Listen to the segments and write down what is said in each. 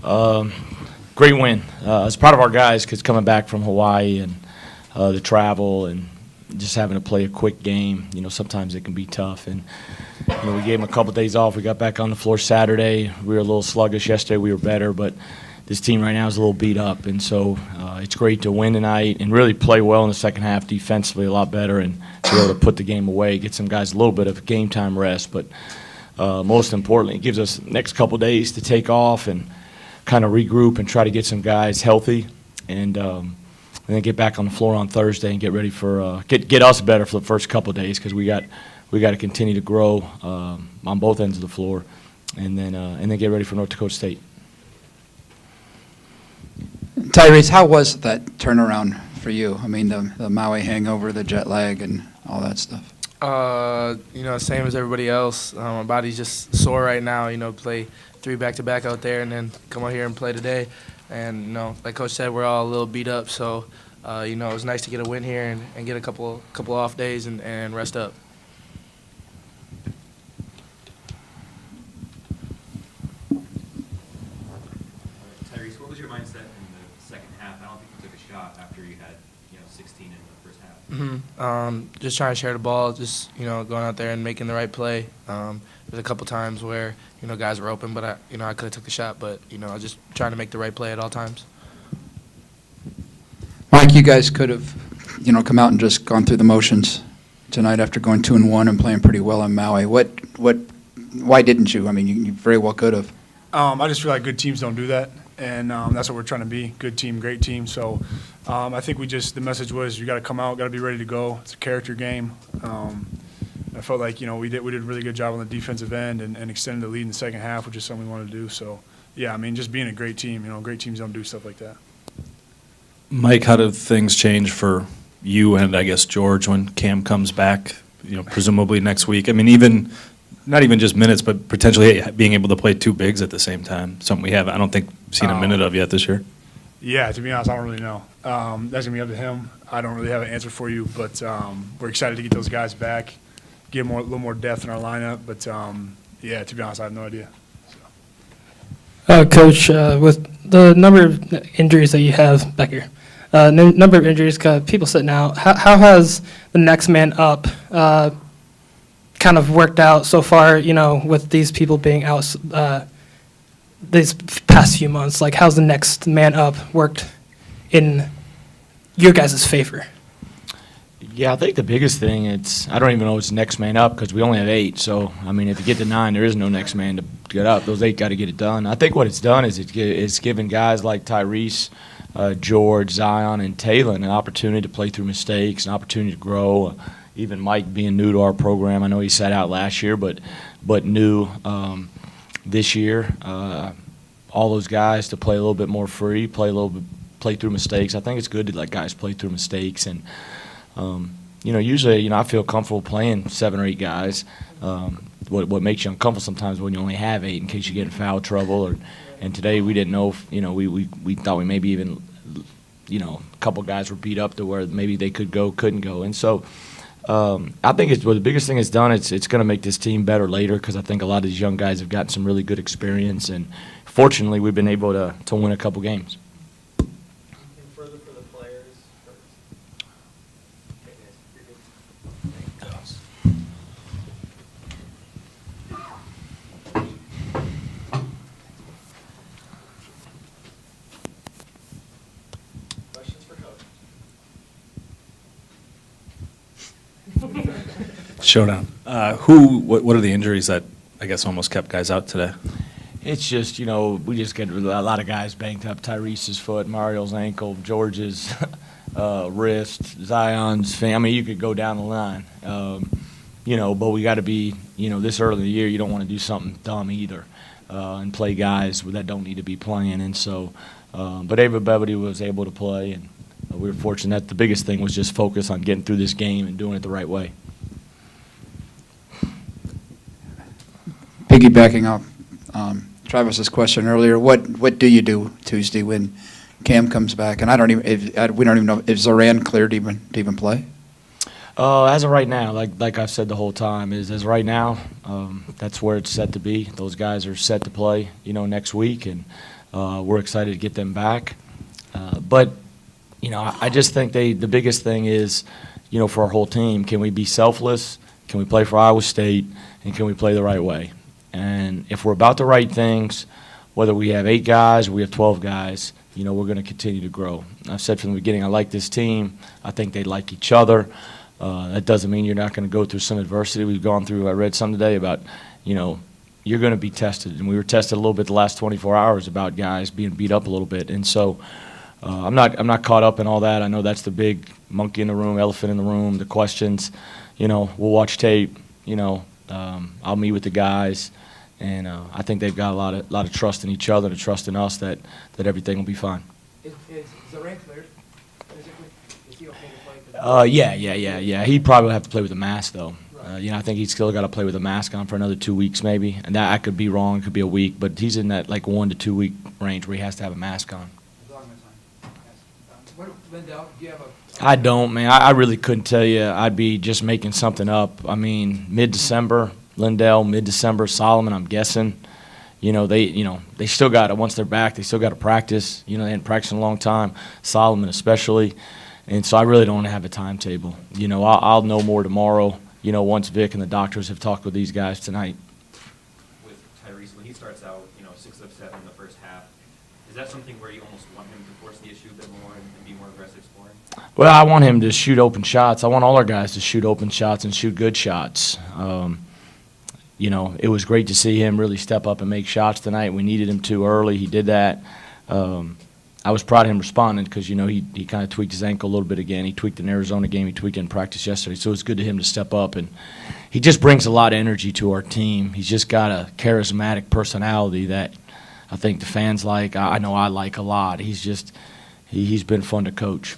Great win. It's proud of our guys because coming back from Hawaii and the travel and just having to play a quick game, sometimes it can be tough. And we gave them a couple days off. We got back on the floor Saturday. We were a little sluggish yesterday. We were better, but this team right now is a little beat up. And so it's great to win tonight and really play well in the second half defensively, a lot better, and be able to put the game away, get some guys a little bit of game time rest. But most importantly, it gives us the next couple days to take off and kind of regroup and try to get some guys healthy, and then get back on the floor on Thursday and get ready for get us better for the first couple of days, because we got to continue to grow on both ends of the floor, and then get ready for North Dakota State. Tyrese, how was that turnaround for you? I mean, the Maui hangover, the jet lag, and all that stuff. Same as everybody else. My body's just sore right now. Play 3 back-to-back out there and then come out here and play today. And, like Coach said, we're all a little beat up. So, it was nice to get a win here and get a couple off days and rest up. Tyrese, what was your mindset in the second half? I don't think you took a shot after you had 16 in the first half. Just trying to share the ball, just going out there and making the right play. There's a couple times where guys were open, but I could have took the shot, but I was just trying to make the right play at all times. Mike, you guys could have come out and just gone through the motions tonight after going 2-1 and playing pretty well on Maui. Why didn't you? I mean, you very well could have. I just feel like good teams don't do that, and that's what we're trying to be, good team, great team. So I think the message was you got to come out, got to be ready to go. It's a character game. I felt like we did a really good job on the defensive end and extended the lead in the second half, which is something we wanted to do. So, yeah, I mean, just being a great team, great teams don't do stuff like that. Mike, how do things change for you and I guess George when Cam comes back, presumably next week? I mean, not even just minutes, but potentially being able to play 2 bigs at the same time, something I don't think seen a minute of yet this year. Yeah, to be honest, I don't really know. That's going to be up to him. I don't really have an answer for you, but we're excited to get those guys back, get a little more depth in our lineup. But, yeah, to be honest, I have no idea. Coach, with the number of injuries that you have back here, number of injuries, people sitting out, how has the next man up kind of worked out so far, with these people being out these past few months? Like, how's the next man up worked in your guys' favor? Yeah, I think the biggest thing, I don't even know it's next man up because we only have 8. So, I mean, if you get to 9, there is no next man to get up. Those 8 got to get it done. I think what it's done is it's given guys like Tyrese, George, Zion, and Talon an opportunity to play through mistakes, an opportunity to grow. Even Mike being new to our program, I know he sat out last year, but new this year. All those guys to play a little bit more free, play through mistakes. I think it's good to let guys play through mistakes, and usually I feel comfortable playing 7 or 8 guys. What makes you uncomfortable sometimes when you only have 8 in case you get in foul trouble, and today we didn't know if, we thought we maybe even a couple guys were beat up to where maybe they couldn't go, and so. I think the biggest thing it's done, it's going to make this team better later, because I think a lot of these young guys have gotten some really good experience, and fortunately we've been able to win a couple games. And further for the players. Questions for Coach? Showdown. What are the injuries that I guess almost kept guys out today? It's just, we just get a lot of guys banged up. Tyrese's foot, Mario's ankle, George's wrist, Zion's I mean, you could go down the line. But we got to be, this early in the year, you don't want to do something dumb either and play guys that don't need to be playing. And so, but everybody was able to play, and we were fortunate. The biggest thing was just focus on getting through this game and doing it the right way. Piggybacking off Travis's question earlier, what do you do Tuesday when Cam comes back? And we don't even know if Zoran cleared to even play. As of right now, like I've said the whole time, as of right now, that's where it's set to be. Those guys are set to play, next week, and We're excited to get them back. But, you know, I just think the biggest thing is, you know, for our whole team, can we be selfless? Can we play for Iowa State? And can we play the right way? And if we're about the right things, whether we have 8 guys or we have 12 guys, you know, we're going to continue to grow. I've said from the beginning, I like this team. I think they like each other. That doesn't mean you're not going to go through some adversity. We've gone through, I read something today about, you know, you're going to be tested. And we were tested a little bit the last 24 hours about guys being beat up a little bit. And so I'm not caught up in all that. I know that's the big monkey in the room, elephant in the room, the questions. You know, we'll watch tape. You know, I'll meet with the guys. And I think they've got a lot of trust in each other and trust in us that everything will be fine. Is Zoran cleared physically? Is he okay to play? Yeah. He'd probably have to play with a mask, though. You know, I think he's still got to play with a mask on for another 2 weeks, maybe. And that I could be wrong. It could be a week. But he's in that, like, 1 to 2 week range where he has to have a mask on. As long as I'm. What, Lindell, do you have a? I don't, man. I really couldn't tell you. I'd be just making something up. I mean, mid-December, Lindell, mid-December, Solomon, I'm guessing. You know, they still got to, once they're back, they still got to practice. You know, they hadn't practiced in a long time, Solomon especially. And so I really don't have a timetable. You know, I'll know more tomorrow, you know, once Vic and the doctors have talked with these guys tonight. With Tyrese, when he starts out, you know, 6 of 7 in the first half, is that something where you almost want him to force the issue a bit more and be more aggressive scoring? Well, I want him to shoot open shots. I want all our guys to shoot open shots and shoot good shots. You know, it was great to see him really step up and make shots tonight. We needed him to early. He did that. I was proud of him responding because, you know, he kind of tweaked his ankle a little bit again. He tweaked in the Arizona game. He tweaked in practice yesterday. So it was good to him to step up. And he just brings a lot of energy to our team. He's just got a charismatic personality that I think the fans like. I know I like a lot. He's been fun to coach.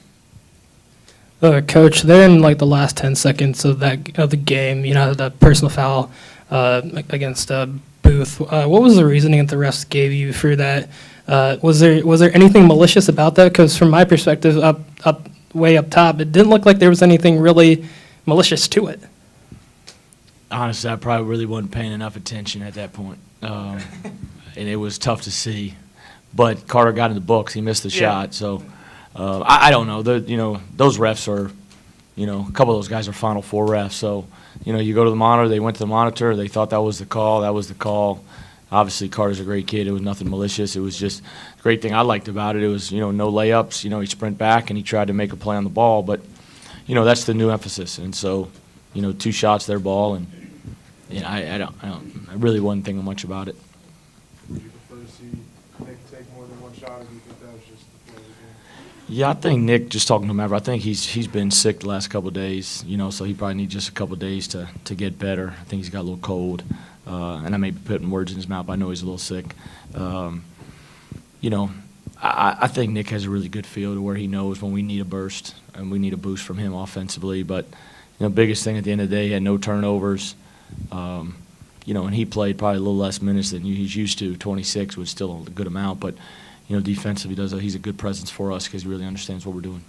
Coach, they're in like the last 10 seconds of the game. You know, the personal foul against Booth. What was the reasoning that the refs gave you for that? Was there anything malicious about that? Because from my perspective, way up top, it didn't look like there was anything really malicious to it. Honestly, I probably really wasn't paying enough attention at that point, and it was tough to see. But Carter got in the books; he missed the shot. So I don't know. You know, those refs are, you know, a couple of those guys are Final Four refs. So you know, you go to the monitor. They went to the monitor. They thought that was the call. That was the call. Obviously, Carter's a great kid. It was nothing malicious. It was just the great thing I liked about it. It was, you know, no layups. You know, he sprint back and he tried to make a play on the ball. But, you know, that's the new emphasis. And so, you know, 2 shots, their ball. And you know, I really wasn't thinking much about it. Would you prefer to see Nick take more than 1 shot, or do you think that was just the flow of the game? Yeah, I think Nick, just talking to him, I think he's been sick the last couple of days, you know, so he probably needs just a couple of days to get better. I think he's got a little cold, and I may be putting words in his mouth, but I know he's a little sick. You know, I think Nick has a really good feel to where he knows when we need a burst and we need a boost from him offensively. But, you know, biggest thing at the end of the day, he had no turnovers. You know, and he played probably a little less minutes than he's used to. 26 was still a good amount, but you know, defensively, he's a good presence for us because he really understands what we're doing.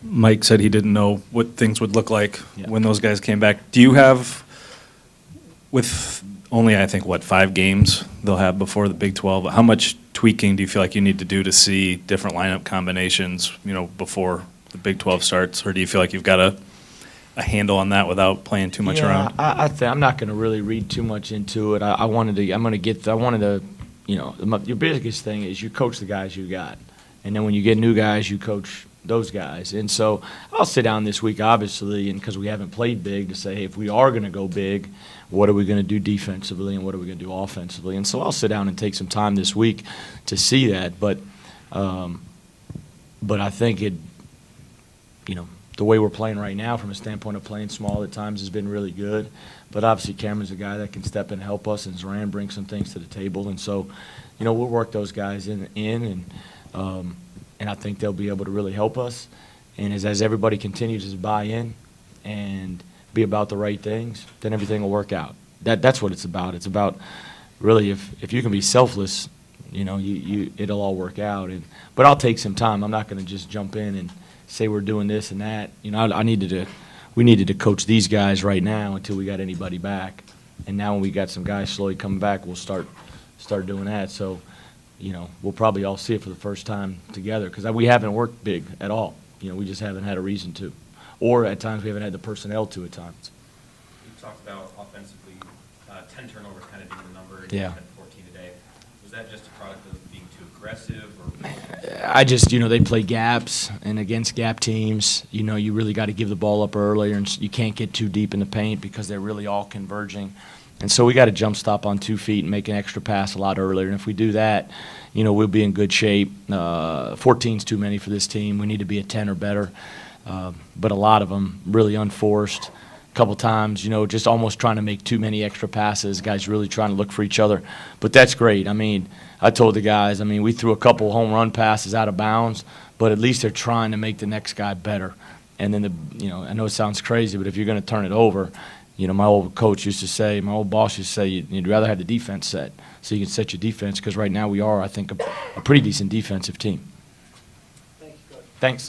Mike said he didn't know what things would look like Yeah. when those guys came back. Do you have, with only, I think, 5 games they'll have before the Big 12, how much tweaking do you feel like you need to do to see different lineup combinations, you know, before the Big 12 starts? Or do you feel like you've got a handle on that without playing too much around? I'm not going to really read too much into it. I wanted to, you know, your biggest thing is you coach the guys you got. And then when you get new guys, you coach those guys. And so I'll sit down this week, obviously, and because we haven't played big, to say, hey, if we are going to go big, what are we going to do defensively and what are we going to do offensively? And so I'll sit down and take some time this week to see that. But I think it, you know, the way we're playing right now from a standpoint of playing small at times has been really good. But obviously Cameron's a guy that can step in and help us, and Zoran brings some things to the table. And so, you know, we'll work those guys in and I think they'll be able to really help us. And as everybody continues to buy in and be about the right things, then everything will work out. That's what it's about. It's about really if you can be selfless, you know, it'll all work out. But I'll take some time. I'm not going to just jump in and say we're doing this and that. You know, we needed to coach these guys right now until we got anybody back. And now when we got some guys slowly coming back, we'll start doing that. So, we'll probably all see it for the first time together because we haven't worked big at all. We just haven't had a reason to. Or at times we haven't had the personnel to at times. You talked about offensively, 10 turnovers kind of being the number, and Yeah. you had 14 today. Was that just a product of being too aggressive, or? I just, they play gaps, and against gap teams, you really got to give the ball up earlier, and you can't get too deep in the paint because they're really all converging. And so we got to jump stop on 2 feet and make an extra pass a lot earlier. And if we do that, we'll be in good shape. 14's too many for this team. We need to be a 10 or better. But a lot of them really unforced. A couple times, just almost trying to make too many extra passes. Guys really trying to look for each other. But that's great. I told the guys, we threw a couple home run passes out of bounds, but at least they're trying to make the next guy better. And then, I know it sounds crazy, but if you're going to turn it over, my old coach used to say, my old boss used to say, you'd rather have the defense set so you can set your defense because right now we are, I think, a pretty decent defensive team. Thank you, Coach. Thanks.